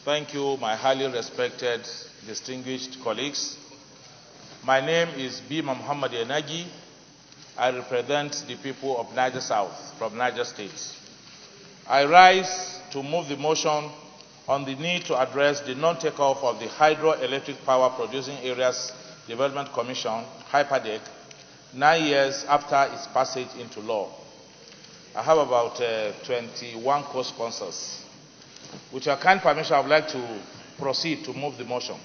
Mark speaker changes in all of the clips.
Speaker 1: Thank you, my highly respected, distinguished colleagues. My name is B. Muhammad Enagi. I represent the people of Niger South from Niger State. I rise to move the motion on the need to address the non-takeoff of the Hydroelectric Power Producing Areas Development Commission, HYPADEC, 9 years after its passage into law. I have about 21 co-sponsors. With your kind permission, I would like to proceed to move the motion.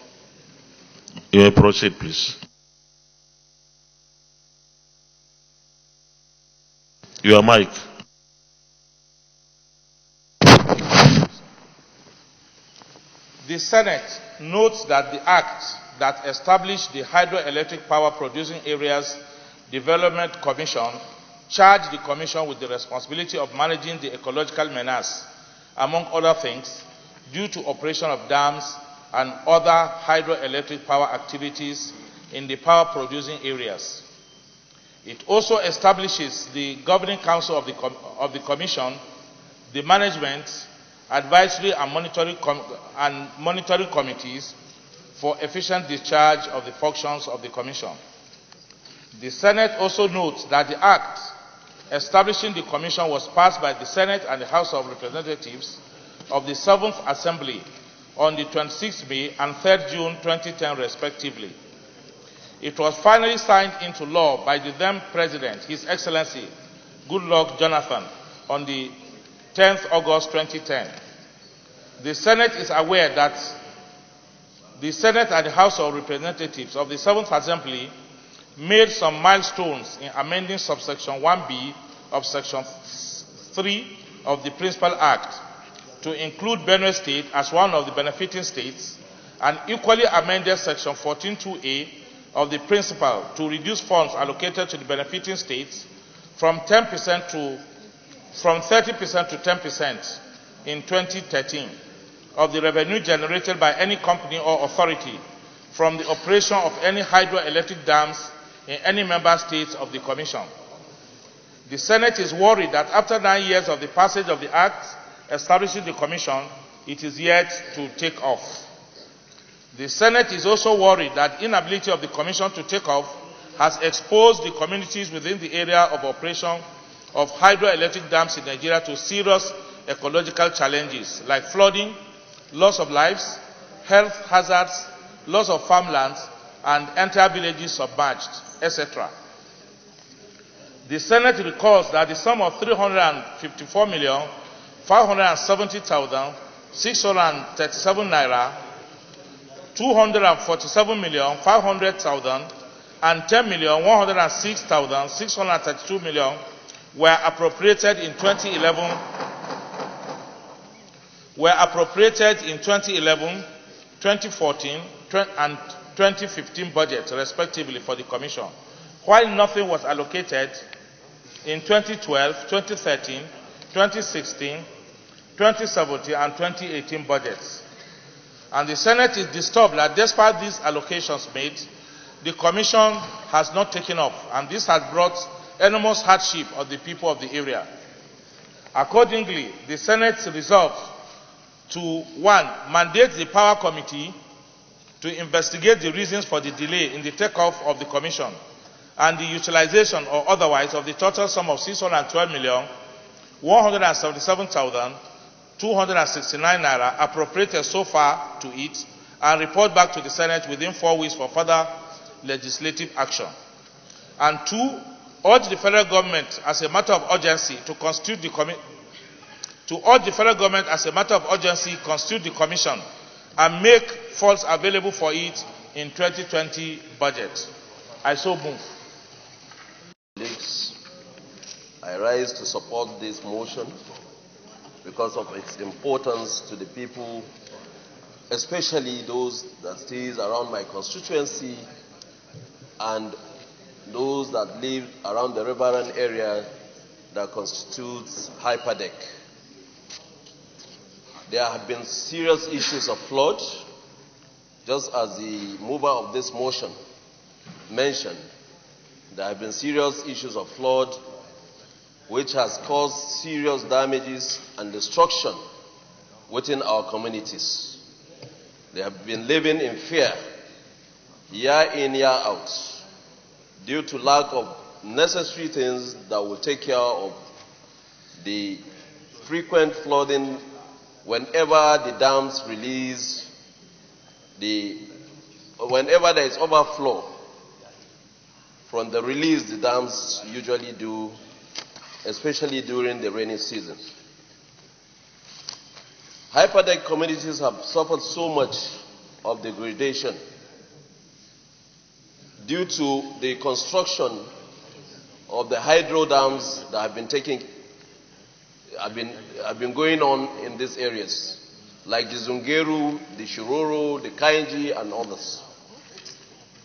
Speaker 2: You may proceed, please. Your mic.
Speaker 1: The Senate notes that the Act that established the Hydroelectric Power Producing Areas Development Commission charged the Commission with the responsibility of managing the ecological menace, among other things, due to operation of dams and other hydroelectric power activities in the power-producing areas. It also establishes the Governing Council of the Commission, the management, advisory and monitoring committees for efficient discharge of the functions of the Commission. The Senate also notes that the Act establishing the Commission was passed by the Senate and the House of Representatives of the 7th Assembly on the 26th May and 3rd June 2010 respectively. It was finally signed into law by the then President, His Excellency Goodluck Jonathan, on the 10th August 2010. The Senate is aware that the Senate and the House of Representatives of the 7th Assembly made some milestones in amending subsection 1B of section 3 of the Principal Act to include Benue State as one of the benefiting states, and equally amended section 14.2a of the Principal to reduce funds allocated to the benefiting states from 30% to 10% in 2013 of the revenue generated by any company or authority from the operation of any hydroelectric dams in any member states of the Commission. The Senate is worried that after 9 years of the passage of the Act establishing the Commission, it is yet to take off. The Senate is also worried that inability of the Commission to take off has exposed the communities within the area of operation of hydroelectric dams in Nigeria to serious ecological challenges like flooding, loss of lives, health hazards, loss of farmlands, and entire villages submerged, etc. The Senate recalls that the sum of 354,570,637 naira, 247,500,000, and 10,106,632 million were appropriated in 2011. 2014, and 2015 budgets, respectively, for the Commission, while nothing was allocated in 2012, 2013, 2016, 2017, and 2018 budgets. And the Senate is disturbed that despite these allocations made, the Commission has not taken off, and this has brought enormous hardship on the people of the area. Accordingly, the Senate resolved to 1. Mandate the Power Committee to investigate the reasons for the delay in the takeoff of the Commission and the utilization or otherwise of the total sum of 612,177,269 naira appropriated so far to it, and report back to the Senate within 4 weeks for further legislative action. And 2. Urge the federal government as a matter of urgency to constitute the constitute the Commission and make funds available for it in 2020 budget. I so move.
Speaker 3: Colleagues, I rise to support this motion because of its importance to the people, especially those that stays around my constituency and those that live around the riverine area that constitutes HYPADEC. There have been serious issues of flood, just as the mover of this motion mentioned. There have been serious issues of flood which has caused serious damages and destruction within our communities. They have been living in fear, year in, year out, due to lack of necessary things that will take care of the frequent flooding whenever the dams release, whenever there is overflow from the release the dams usually do, especially during the rainy season. HYPADEC communities have suffered so much of degradation due to the construction of the hydro dams that have been going on in these areas, like the Zungeru, the Shiroro, the Kainji, and others.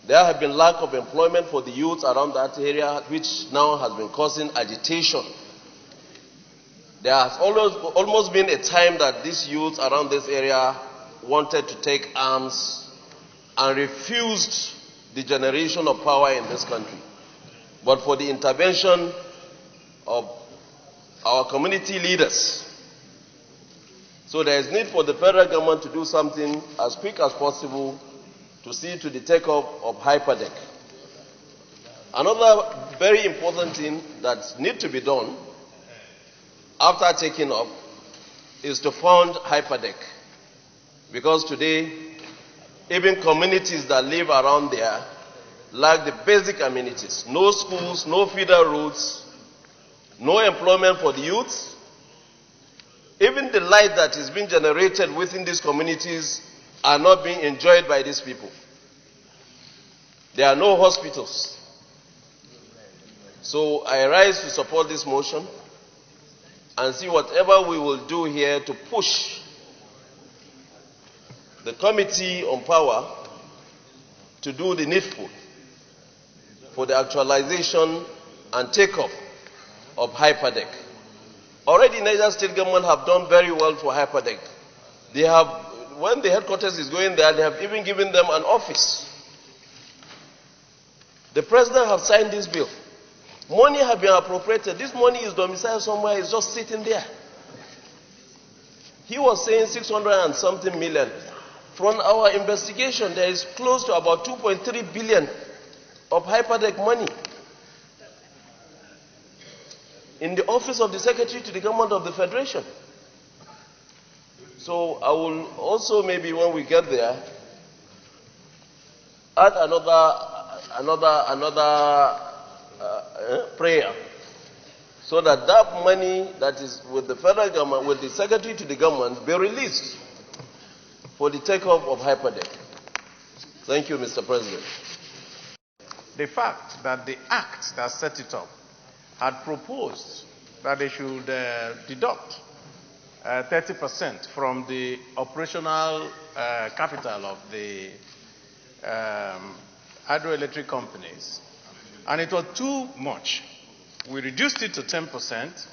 Speaker 3: There have been lack of employment for the youth around that area, which now has been causing agitation. There has almost been a time that these youth around this area wanted to take arms and refused the generation of power in this country. But for the intervention of our community leaders, so there is need for the federal government to do something as quick as possible to see to the takeoff of HYPADEC. Another very important thing that needs to be done after taking off is to fund HYPADEC. Because today, even communities that live around there lack the basic amenities. No schools, no feeder roads, no employment for the youth. Even the light that is being generated within these communities are not being enjoyed by these people. There are no hospitals. So I rise to support this motion and see whatever we will do here to push the Committee on Power to do the needful for the actualization and takeoff of HYPADEC. Already Niger State government have done very well for HYPADEC. They have, when the headquarters is going there, they have even given them an office. The president has signed this bill. Money has been appropriated. This money is domiciled somewhere, it's just sitting there. He was saying 600 and something million. From our investigation, there is close to about 2.3 billion of HYPADEC money in the office of the Secretary to the Government of the Federation. So I will also, maybe when we get there, add another prayer, so that that money that is with the federal government, with the Secretary to the government, be released for the takeoff of HYPADEC. Thank you, Mr. President.
Speaker 1: The fact that the act that set it up had proposed that they should deduct 30% from the operational capital of the hydroelectric companies, and it was too much. We reduced it to 10%,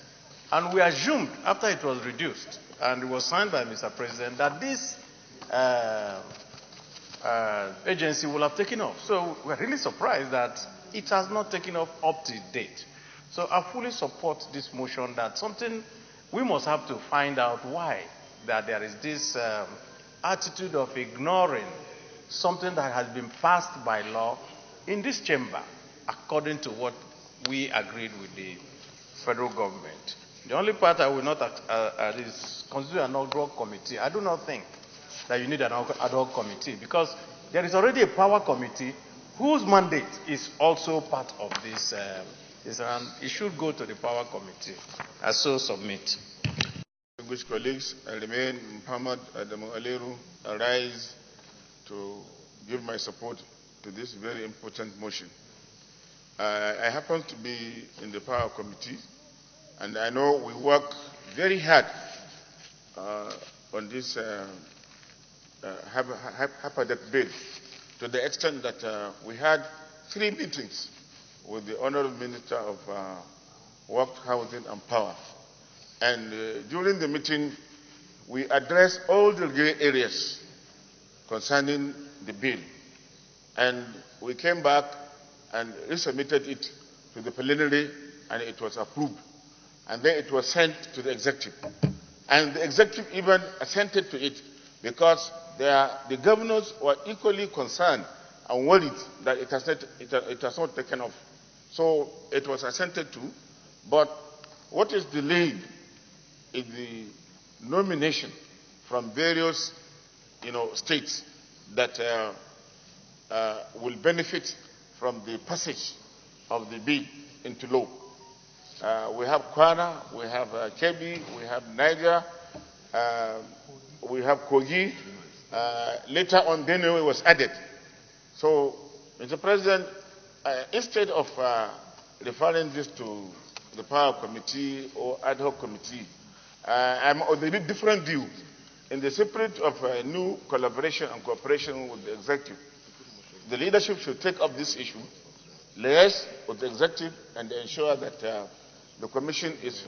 Speaker 1: and we assumed after it was reduced, and it was signed by Mr. President, that this agency will have taken off. So we're really surprised that it has not taken off up to date. So I fully support this motion that something, we must have to find out why that there is this attitude of ignoring something that has been passed by law in this chamber, according to what we agreed with the federal government. The only part I will not is constitute an ad hoc committee. I do not think that you need an ad hoc committee, because there is already a power committee whose mandate is also part of this, and it should go to the power committee. I so submit.
Speaker 4: Distinguished colleagues, I remain Muhammad Adamu Aleru, arise to give my support to this very important motion. I happen to be in the Power Committee, and I know we work very hard on this HYPADEC bill, to the extent that we had 3 meetings with the Honorable Minister of Work, Housing and Power. And during the meeting, we addressed all the gray areas concerning the bill. And we came back and resubmitted it to the plenary, and it was approved. And then it was sent to the executive. And the executive even assented to it, because the governors were equally concerned and worried that it has not taken off. So it was assented to, but what is delayed is the nomination from various states that will benefit from the passage of the bill into law. We have Kwara, we have Kebbi, we have Niger, we have Kogi. Later on, Benue was added. So, Mr. President, instead of referring this to the Power Committee or Ad hoc Committee, I'm of a different view. In the spirit of a new collaboration and cooperation with the executive, the leadership should take up this issue, liaise with the executive, and ensure that the commission is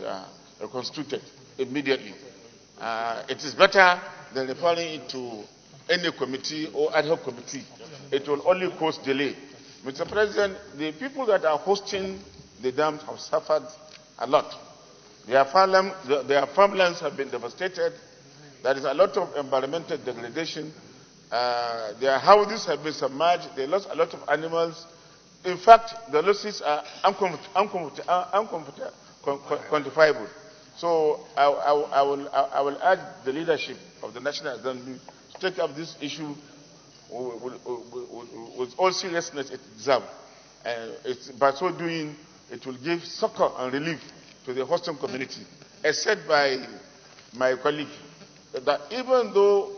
Speaker 4: reconstituted immediately. It is better than referring it to any committee or ad hoc committee. It will only cause delay. Mr. President, the people that are hosting the dams have suffered a lot. Their farmlands have been devastated. There is a lot of environmental degradation. Their houses have been submerged. They lost a lot of animals. In fact, the losses are unquantifiable. So I will urge the leadership of the National Assembly to take up this issue with all seriousness it deserves. By so doing, it will give succor and relief to the hosting community. As said by my colleague, that even though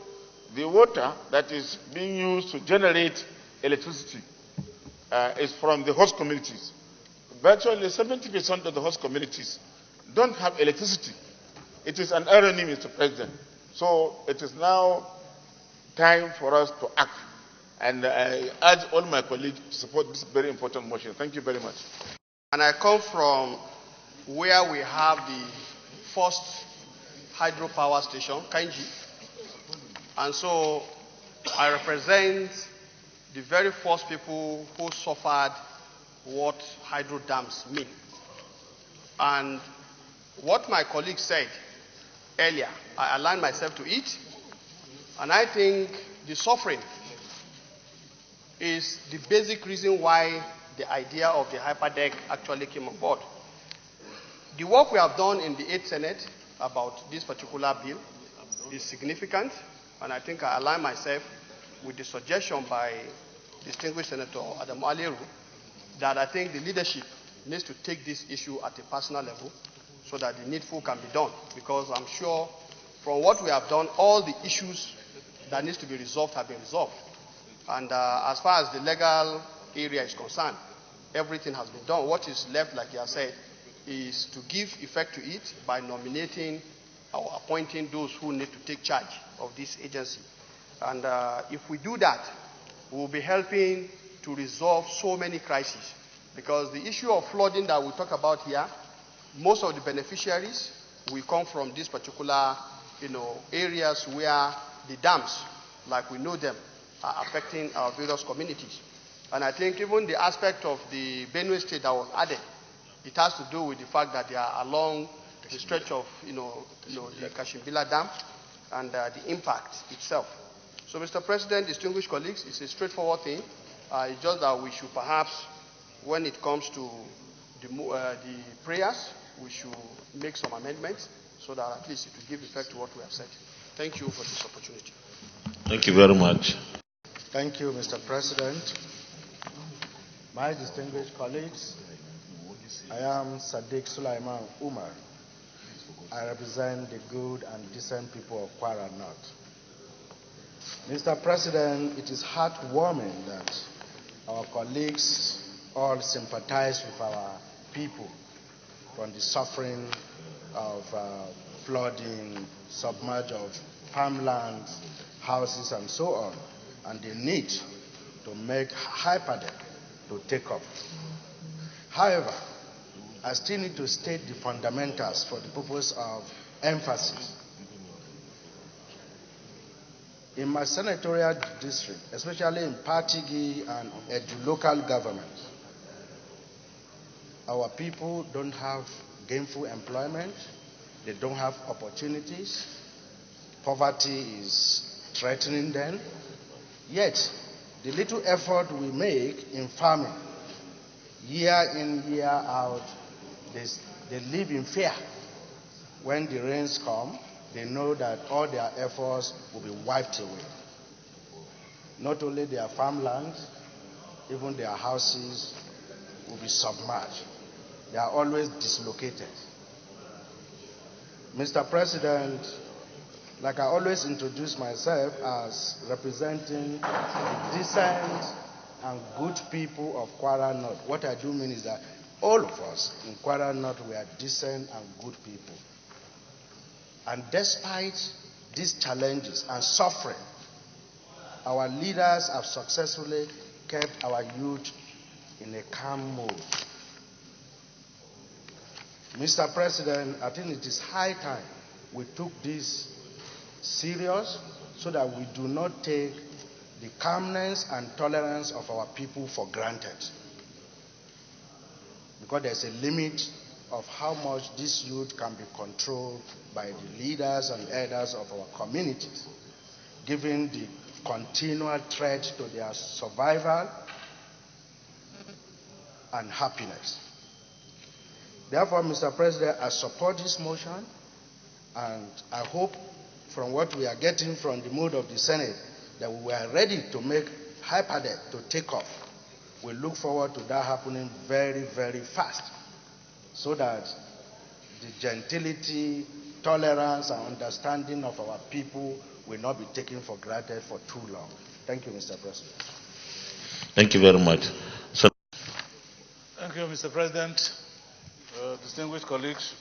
Speaker 4: the water that is being used to generate electricity is from the host communities, virtually 70% of the host communities don't have electricity. It is an irony, Mr. President. So it is now time for us to act. And I urge all my colleagues to support this very important motion. Thank you very much.
Speaker 5: And I come from where we have the first hydropower station, Kainji. And so I represent the very first people who suffered what hydro dams mean. And what my colleague said earlier, I aligned myself to it. And I think the suffering is the basic reason why the idea of the HYPADEC actually came on board. The work we have done in the 8th Senate about this particular bill is significant, and I think I align myself with the suggestion by distinguished Senator Adam Aliru that I think the leadership needs to take this issue at a personal level so that the needful can be done, because I'm sure from what we have done, all the issues that needs to be resolved have been resolved. And as far as the legal area is concerned, everything has been done. What is left, like you have said, is to give effect to it by nominating or appointing those who need to take charge of this agency. And if we do that, we will be helping to resolve so many crises. Because the issue of flooding that we talk about here, most of the beneficiaries will come from these particular areas where the dams, like we know them, are affecting our various communities. And I think even the aspect of the Benue State that was added, it has to do with the fact that they are along the stretch of the Kashimbila Dam and the impact itself. So, Mr. President, distinguished colleagues, it's a straightforward thing. It's just that we should perhaps, when it comes to the prayers, we should make some amendments so that at least it will give effect to what we have said. Thank you for this opportunity.
Speaker 2: Thank you very much.
Speaker 6: Thank you, Mr. President. My distinguished colleagues, I am Sadiq Sulaiman Umar. I represent the good and decent people of Kwara North. Mr. President, it is heartwarming that our colleagues all sympathize with our people from the suffering of flooding, submerge of farmlands, houses, and so on, and the need to make HYPADEC to take off. However, I still need to state the fundamentals for the purpose of emphasis. In my senatorial district, especially in Patigi and Edu local government, our people don't have gainful employment, they don't have opportunities, poverty is threatening them. Yet, the little effort we make in farming, year in, year out, they live in fear. When the rains come, they know that all their efforts will be wiped away. Not only their farmlands, even their houses will be submerged. They are always dislocated. Mr. President, like I always introduce myself as representing the decent and good people of Kwara North. What I do mean is that all of us in Kwara North, we are decent and good people. And despite these challenges and suffering, our leaders have successfully kept our youth in a calm mode. Mr. President, I think it is high time we took this serious so that we do not take the calmness and tolerance of our people for granted. Because there's a limit of how much this youth can be controlled by the leaders and elders of our communities, given the continual threat to their survival and happiness. Therefore, Mr. President, I support this motion, and I hope from what we are getting from the mood of the Senate that we are ready to make HYPADEC to take off. We look forward to that happening very, very fast, so that the gentility, tolerance, and understanding of our people will not be taken for granted for too long. Thank you, Mr. President.
Speaker 2: Thank you very much.
Speaker 1: Thank you, Mr. President. Distinguished colleagues,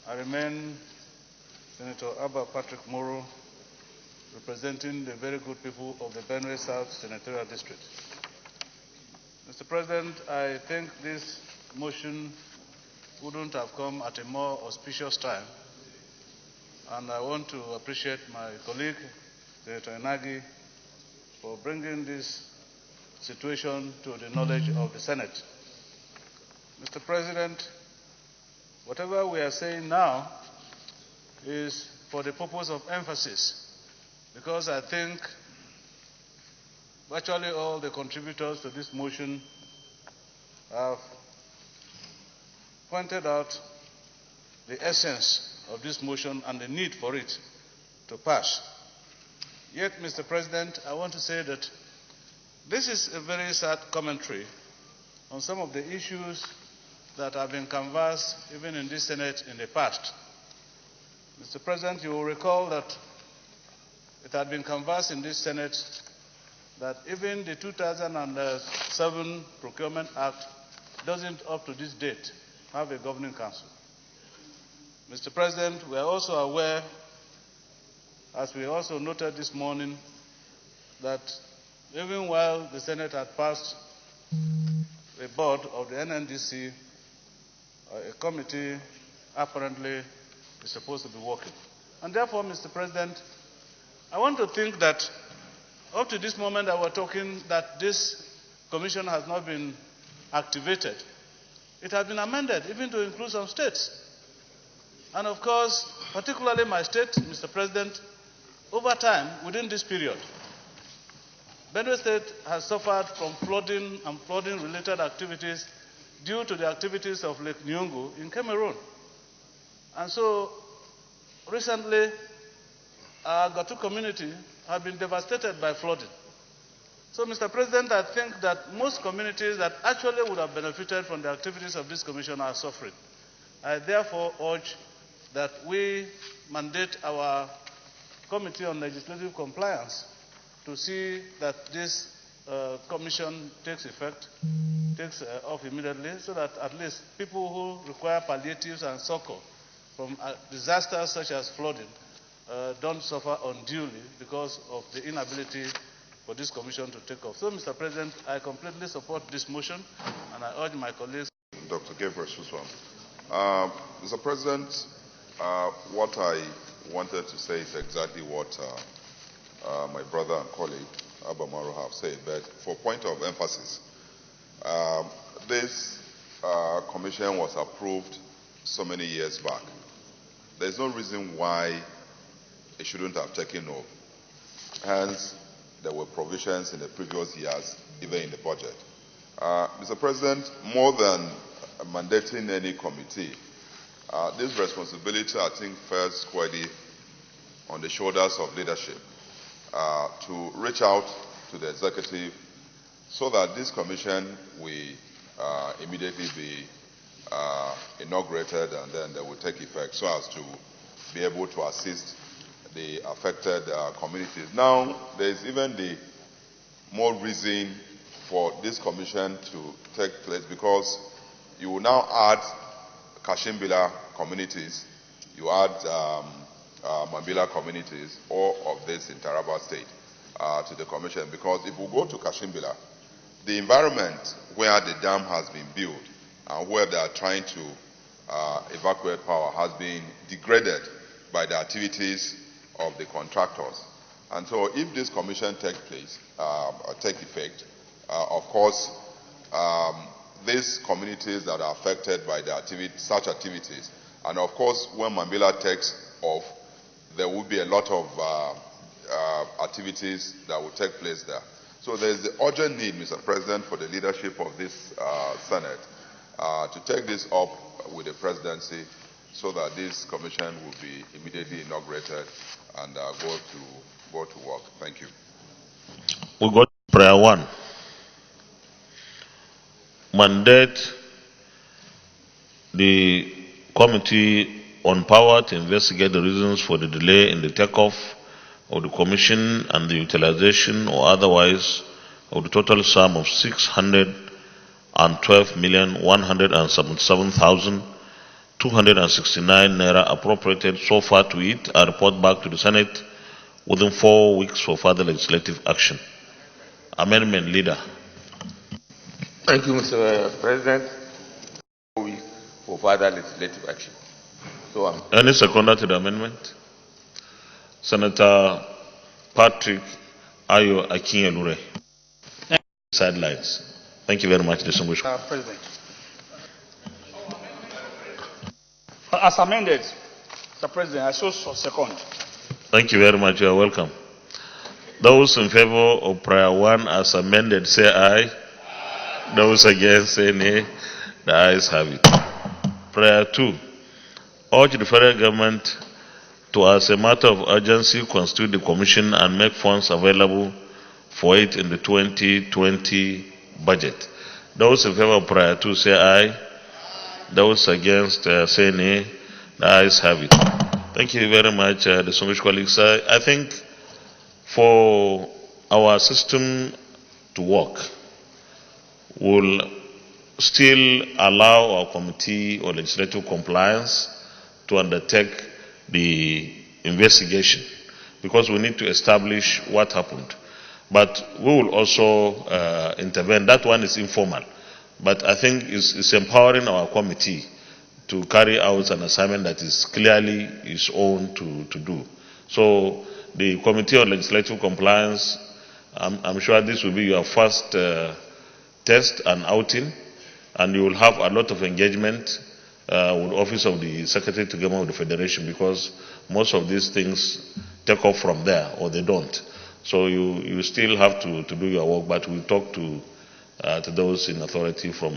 Speaker 1: I remain Senator Abba Patrick Moro, representing the very good people of the Benue South Senatorial District. Mr. President, I think this motion wouldn't have come at a more auspicious time, and I want to appreciate my colleague, Senator Inagi, for bringing this situation to the knowledge of the Senate. Mr. President, whatever we are saying now is for the purpose of emphasis, because I think virtually all the contributors to this motion have pointed out the essence of this motion and the need for it to pass. Yet, Mr. President, I want to say that this is a very sad commentary on some of the issues that have been canvassed even in this Senate in the past. Mr. President, you will recall that it had been canvassed in this Senate that even the 2007 Procurement Act doesn't, up to this date, have a governing council. Mr. President, we are also aware, as we also noted this morning, that even while the Senate had passed the board of the NNDC, a committee apparently is supposed to be working. And therefore, Mr. President, I want to think that up to this moment that we're talking that this commission has not been activated, it has been amended even to include some states. And of course, particularly my state, Mr. President, over time, within this period, Benue State has suffered from flooding and flooding-related activities due to the activities of Lake Nyungu in Cameroon. And so, recently, our Gatu community have been devastated by flooding. So, Mr. President, I think that most communities that actually would have benefited from the activities of this commission are suffering. I therefore urge that we mandate our Committee on Legislative Compliance to see that this commission takes off immediately, so that at least people who require palliatives and succor from disasters such as flooding don't suffer unduly because of the inability for this commission to take off. So, Mr. President, I completely support this motion, and I urge my colleagues.
Speaker 7: Dr. Gabriel Suswan. Mr. President, what I wanted to say is exactly what my brother and colleague, Abba Maro, have said, but for point of emphasis, this commission was approved so many years back. There's no reason why it shouldn't have taken off. Hence, there were provisions in the previous years, even in the budget. Mr. President, more than mandating any committee, this responsibility, I think, falls squarely on the shoulders of leadership to reach out to the executive so that this commission will immediately be inaugurated, and then they will take effect so as to be able to assist the affected communities. Now, there is even the more reason for this commission to take place, because you will now add Kashimbila communities, you add Mambila communities, all of this in Taraba State, to the commission. Because if we go to Kashimbila, the environment where the dam has been built and where they are trying to evacuate power has been degraded by the activities of the contractors. And so if this commission take effect, of course, these communities that are affected by the such activities, and of course when Mambila takes off, there will be a lot of activities that will take place there. So there is the urgent need, Mr. President, for the leadership of this Senate to take this up with the presidency so that this commission will be immediately inaugurated and go to work. Thank you.
Speaker 2: We got prayer one. Mandate the committee on power to investigate the reasons for the delay in the takeoff of the commission and the utilization or otherwise of the total sum of 612,177,269 naira appropriated so far to it, and report back to the Senate within 4 weeks for further legislative action. Amendment, Leader.
Speaker 8: Thank you, Mr. President. 4 weeks for further legislative action. So,
Speaker 2: any seconder to the amendment? Senator Patrick Ayo Akinyelure. Sidelines. Thank you very much, distinguished
Speaker 9: President. As amended, Mr. President, I so second.
Speaker 2: Thank you very much. You are welcome. Those in favor of prayer one as amended, say aye. Those against, say nay. The ayes have it. Prayer two. Urge the federal government to, as a matter of urgency, constitute the commission and make funds available for it in the 2020 budget. Those in favor of prayer two, say aye. Those against, say nay. The ayes have it. Thank you very much, distinguished colleagues. I think for our system to work, will still allow our committee or legislative compliance to undertake the investigation, because we need to establish what happened. But we will also intervene. That one is informal. But I think it's empowering our committee to carry out an assignment that is clearly its own to do. So the Committee on Legislative Compliance, I'm sure this will be your first test and outing, and you will have a lot of engagement with the Office of the Secretary to Government of the Federation, because most of these things take off from there, or they don't. So you still have to do your work, but we'll talk to those in authority from